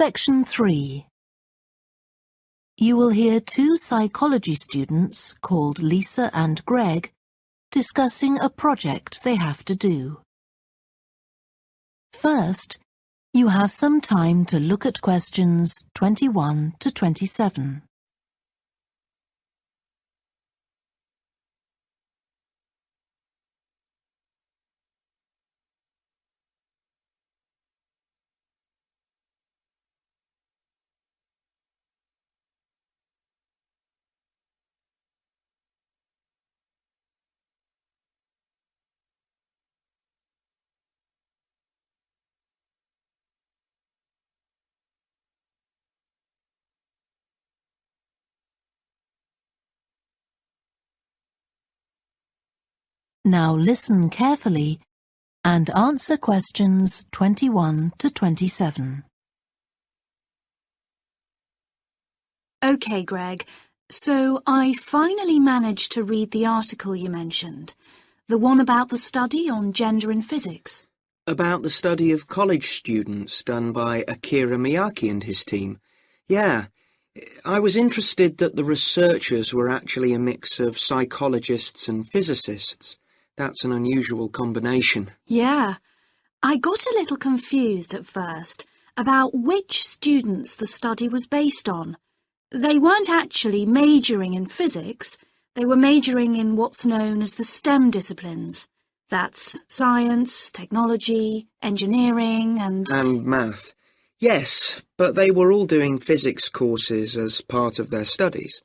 Section 3. You will hear two psychology students called Lisa and Greg discussing a project they have to do. First, you have some time to look at questions 21 to 27. Now listen carefully and answer questions 21 to 27. OK, Greg, so I finally managed to read the article you mentioned, the one about the study on gender in physics. About the study of college students done by Akira Miyake and his team. Yeah, I was interested that the researchers were actually a mix of psychologists and physicists. That's an unusual combination. Yeah, I got a little confused at first about which students the study was based on. They weren't actually majoring in physics, they were majoring in what's known as the STEM disciplines. That's science, technology, engineering and math. Yes, but they were all doing physics courses as part of their studies.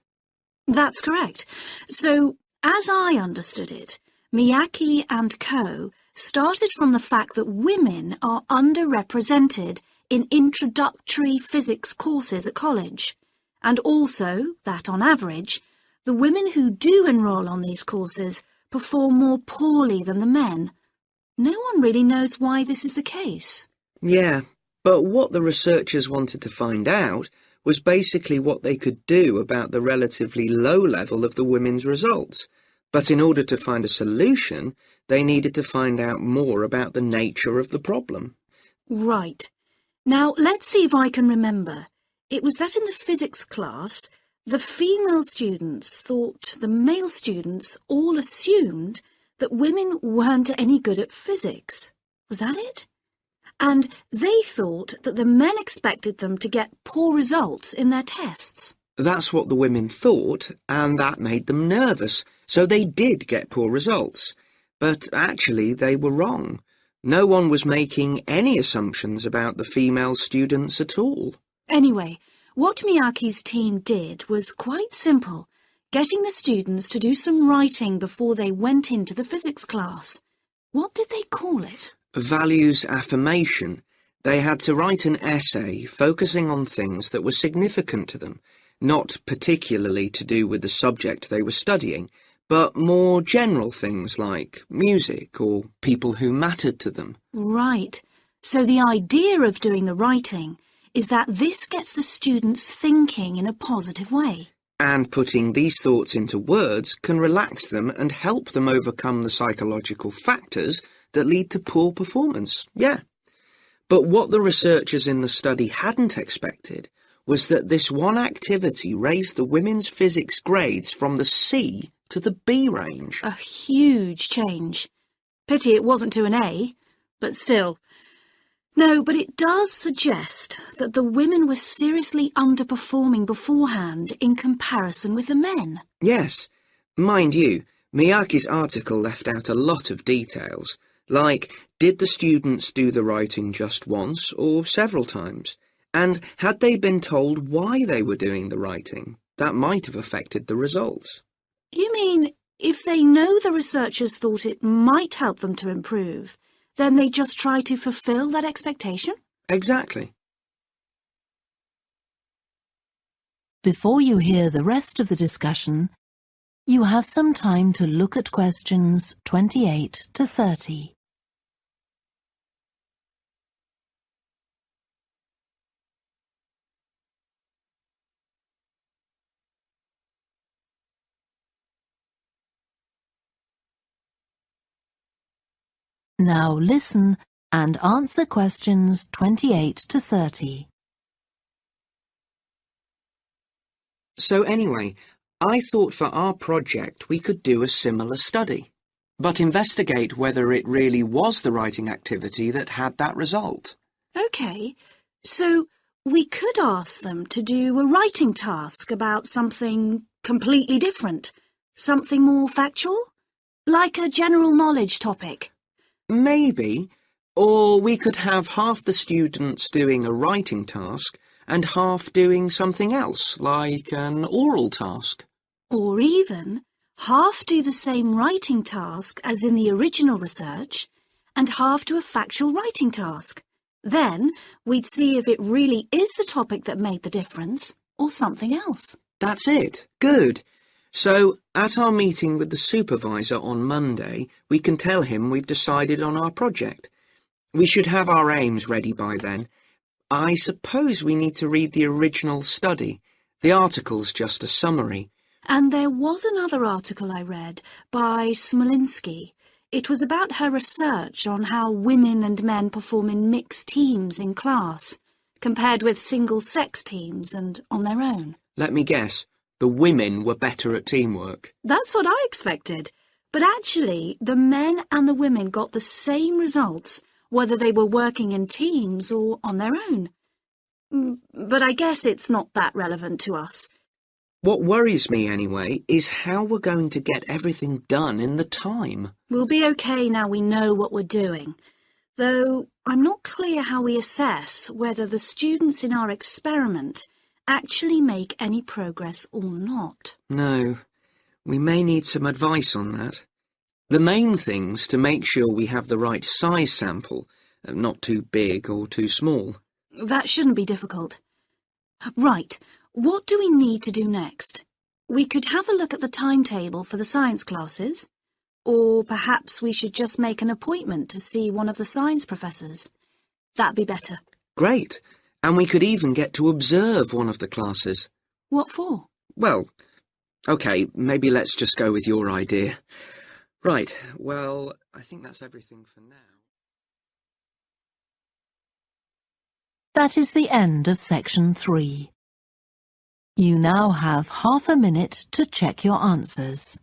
That's correct. So, as I understood it, Miyake and co. started from the fact that women are underrepresented in introductory physics courses at college, and also that, on average, the women who do enroll on these courses perform more poorly than the men. No one really knows why this is the case. Yeah, but what the researchers wanted to find out was basically what they could do about the relatively low level of the women's results. But in order to find a solution, they needed to find out more about the nature of the problem. Right. Now, let's see if I can remember. It was that in the physics class, the female students thought the male students all assumed that women weren't any good at physics. Was that it? And they thought that the men expected them to get poor results in their tests. That's what the women thought, and that made them nervous, so they did get poor results. But actually, they were wrong. No one was making any assumptions about the female students at all. Anyway, what Miyake's team did was quite simple, getting the students to do some writing before they went into the physics class. What did they call it? Values affirmation. They had to write an essay focusing on things that were significant to them, not particularly to do with the subject they were studying, but more general things like music or people who mattered to them. Right. So the idea of doing the writing is that this gets the students thinking in a positive way. And putting these thoughts into words can relax them and help them overcome the psychological factors that lead to poor performance. Yeah. But what the researchers in the study hadn't expected was that this one activity raised the women's physics grades from the C to the B range. A huge change. Pity it wasn't to an A, but still. No, but it does suggest that the women were seriously underperforming beforehand in comparison with the men. Yes. Mind you, Miyake's article left out a lot of details, like did the students do the writing just once or several times? And had they been told why they were doing the writing? That might have affected the results. You mean if they know the researchers thought it might help them to improve, then they just try to fulfill that expectation? Exactly. Before you hear the rest of the discussion, you have some time to look at questions 28 to 30. Now listen and answer questions 28 to 30. So anyway, I thought for our project we could do a similar study, but investigate whether it really was the writing activity that had that result. OK, so we could ask them to do a writing task about something completely different, something more factual, like a general knowledge topic. Maybe, or we could have half the students doing a writing task and half doing something else, like an oral task. Or even half do the same writing task as in the original research and half do a factual writing task. Then we'd see if it really is the topic that made the difference or something else. That's it. Good. So, at our meeting with the supervisor on Monday, we can tell him we've decided on our project. We should have our aims ready by then. I suppose we need to read the original study. The article's just a summary. And there was another article I read by Smolinski. It was about her research on how women and men perform in mixed teams in class, compared with single-sex teams and on their own. Let me guess, the women were better at teamwork. That's what I expected. But actually, the men and the women got the same results, whether they were working in teams or on their own. But I guess it's not that relevant to us. What worries me, anyway, is how we're going to get everything done in the time. We'll be okay now we know what we're doing. Though I'm not clear how we assess whether the students in our experiment actually make any progress or not. No, we may need some advice on that. The main thing's to make sure we have the right size sample, not too big or too small. That shouldn't be difficult. Right, what do we need to do next? We could have a look at the timetable for the science classes, or perhaps we should just make an appointment to see one of the science professors. That'd be better. Great, and we could even get to observe one of the classes. What for? Well, OK, maybe let's just go with your idea. Right, well, I think that's everything for now. That is the end of section 3. You now have half a minute to check your answers.